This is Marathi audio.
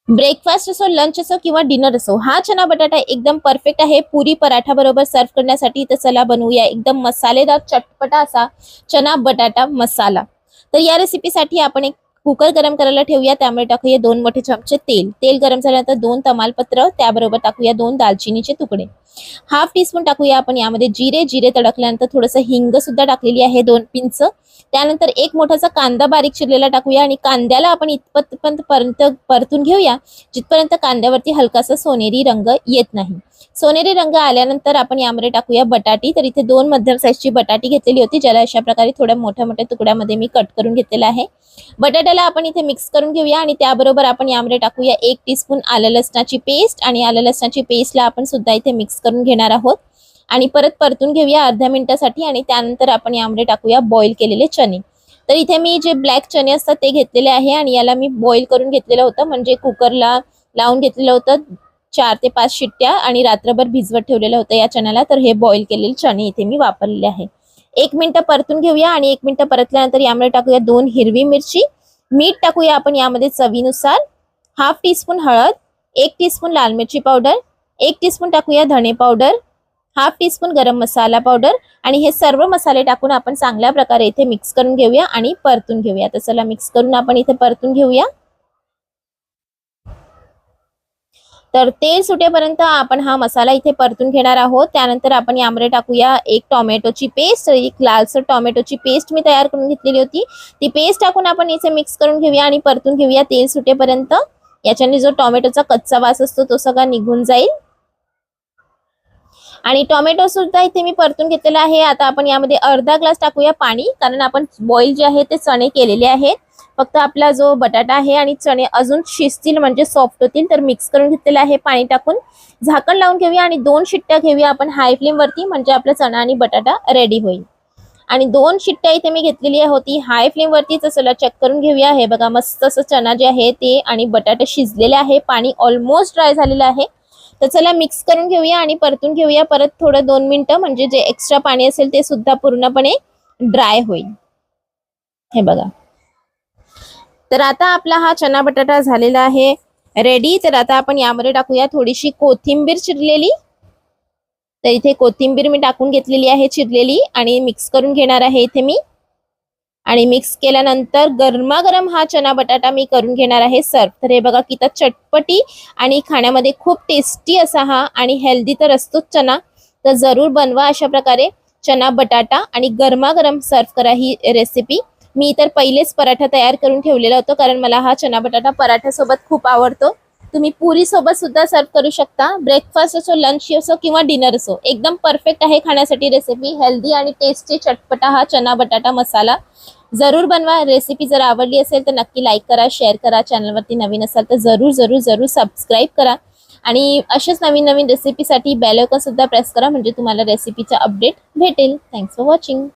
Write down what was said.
ब्रेकफास्ट असो, लंच असो किंवा डिनर असो, हा चना बटाटा एकदम परफेक्ट आहे पुरी पराठा बरोबर सर्व करण्यासाठी. तर चला बनवूया एकदम मसालेदार चटपटा असा चना बटाटा मसाला. तर या रेसिपीसाठी आपण एक कुकर गरम करायला ठेवूया. त्यामुळे टाकूया 2 मोठे चमचे तेल. तेल गरम झाल्यानंतर 2 तमालपत्र, त्याबरोबर टाकूया 2 दालचिनीचे तुकडे. हाफ टीस्पून टाकूया आपण यामध्ये जिरे. जिरे तडकल्यानंतर थोडंसं हिंग सुद्धा टाकलेली आहे 2 पिंच. त्यानंतर एक मोठासा कांदा बारीक चिरलेला टाकूया आणि कांद्याला आपण इतपर्यंत परतून घेऊया जिथपर्यंत कांद्यावरती हलकासा सोनेरी रंग येत नाही. सोनेरी रंग आल्यानंतर आपण यामध्ये टाकूया बटाटी. तर इथे 2 मध्यम साईजची बटाटी घेतलेली होती, ज्याला अशा प्रकारे थोड्या मोठ्या मोठ्या तुकड्यामध्ये मी कट करून घेतलेला आहे. बटाट्याला आपण इथे मिक्स करून घेऊया आणि त्याबरोबर आपण यामध्ये टाकूया 1 टीस्पून आलं लसणाची पेस्ट. आणि आलं लसणाची पेस्टला आपण सुद्धा इथे मिक्स करून घेणार आहोत आणि परत परतून घेऊया अर्ध्या मिनिटासाठी. आणि त्यानंतर आपण यामध्ये टाकूया बॉईल केलेले चणे. तर इथे मी जे ब्लॅक चणे असतात ते घेतलेले आहे आणि याला मी बॉईल करून घेतलेलं होतं, म्हणजे कुकरला लावून घेतलेलं होतं 4 ते 5 शिट्ट्या आणि रात्रभर भिजवत ठेवलेलं होतं या चण्याला. तर हे बॉईल केलेले चणे इथे मी वापरलेले आहे. 1 मिनिट परतून घेऊया आणि 1 मिनिट परतल्यानंतर यामध्ये टाकूया 2 हिरवी मिरची. मीठ टाकूया आपण यामध्ये चवीनुसार. हाफ टीस्पून हळद, 1 टीस्पून लाल मिरची पावडर, 1 टीस्पून टाकूया धणे पावडर, हाफ टीस्पून गरम मसाला पावडर. आणि हे सर्व मसाले टाकून आपण चांगल्या प्रकारे इथे मिक्स करून घेऊया आणि परतून घेऊया. तर चला मिक्स करून आपण इथे परतून घेऊया. तर तेल सुटेपर्यंत आपण हा मसाला इथे परतून घेणार आहोत. त्यानंतर आपण यामध्ये टाकूया 1 टोमॅटोची पेस्ट. 1 लालसर टोमॅटोची पेस्ट मी तयार करून घेतलेली होती. ती पेस्ट टाकून आपण इथे मिक्स करून घेऊया आणि परतून घेऊया तेल सुटेपर्यंत. याच्याने जो टोमॅटोचा कच्चा वास असतो तो सगळा निघून जाईल. आणि टोमॅटो सुद्धा इथे मी परतून घेतलेला आहे. आता आपण यामध्ये अर्धा ग्लास टाकूया पाणी, कारण आपण बॉईल जे आहे ते चणे केलेले आहेत. फक्त आपला जो बटाटा आहे आणि चणे अजून शिजतील म्हणजे सॉफ्ट होतील. तर मिक्स करून घेतलेलं आहे पाणी टाकून. झाकण लावून घेऊया आणि 2 शिट्ट्या घेऊया आपण हाय फ्लेम वरती, म्हणजे आपला चणा आणि बटाटा रेडी होईल. आणि 2 शिट्ट्या इथे मी घेतलेली होती हाय फ्लेम वरती. तर चला चेक करून घेऊया. हे बघा मस्त असं चणा जे आहे ते आणि बटाटा शिजलेले आहे. पाणी ऑलमोस्ट ड्राय झालेलं आहे. तर चला मिक्स करून घेऊया आणि परतून घेऊया परत थोडं 2 मिनिटं, म्हणजे जे एक्स्ट्रा पाणी असेल ते सुद्धा पूर्णपणे ड्राय होईल. हे बघा. तर आता आपला हा चना बटाटा झालेला आहे रेडी. तर आता आपण यामध्ये टाकूया थोडीशी कोथिंबीर चिरलेली. तर इथे कोथिंबीर मी टाकून घेतलेली आहे चिरलेली आणि मिक्स करून घेणार आहे इथे मी. आणि मिक्स केल्यानंतर गरमागरम हा चना बटाटा मी करून घेणार आहे सर्व. तर हे बघा किती चटपटी आणि खाण्यामध्ये खूप टेस्टी असा हा आणि हेल्दी तर असतोच चना. तर जरूर बनवा अशा प्रकारे चना बटाटा आणि गरमागरम सर्व करा ही रेसिपी. मी तर पहिलेच पराठा तयार करून ठेवलेला होता, कारण मला हा चना बटाटा पराठ्यासोबत खूप आवडतो. तुम्ही पुरी सोबत सुद्धा सर्व करू शकता. ब्रेकफास्ट असो, लंच असो किंवा डिनर असो, एकदम परफेक्ट आहे खाण्यासाठी रेसिपी. हेल्दी आणि टेस्टी चटपटा हा चना बटाटा मसाला जरूर बनवा. रेसिपी जर आवडली असेल तर नक्की लाईक करा, शेअर करा. चॅनलवरती नवीन असाल तर जरूर जरूर जरूर सबस्क्राईब करा. आणि अशाच नवीन नवीन रेसिपीसाठी बेल आयकॉन सुद्धा प्रेस करा, म्हणजे तुम्हाला रेसिपीचा अपडेट भेटेल. Thanks for watching.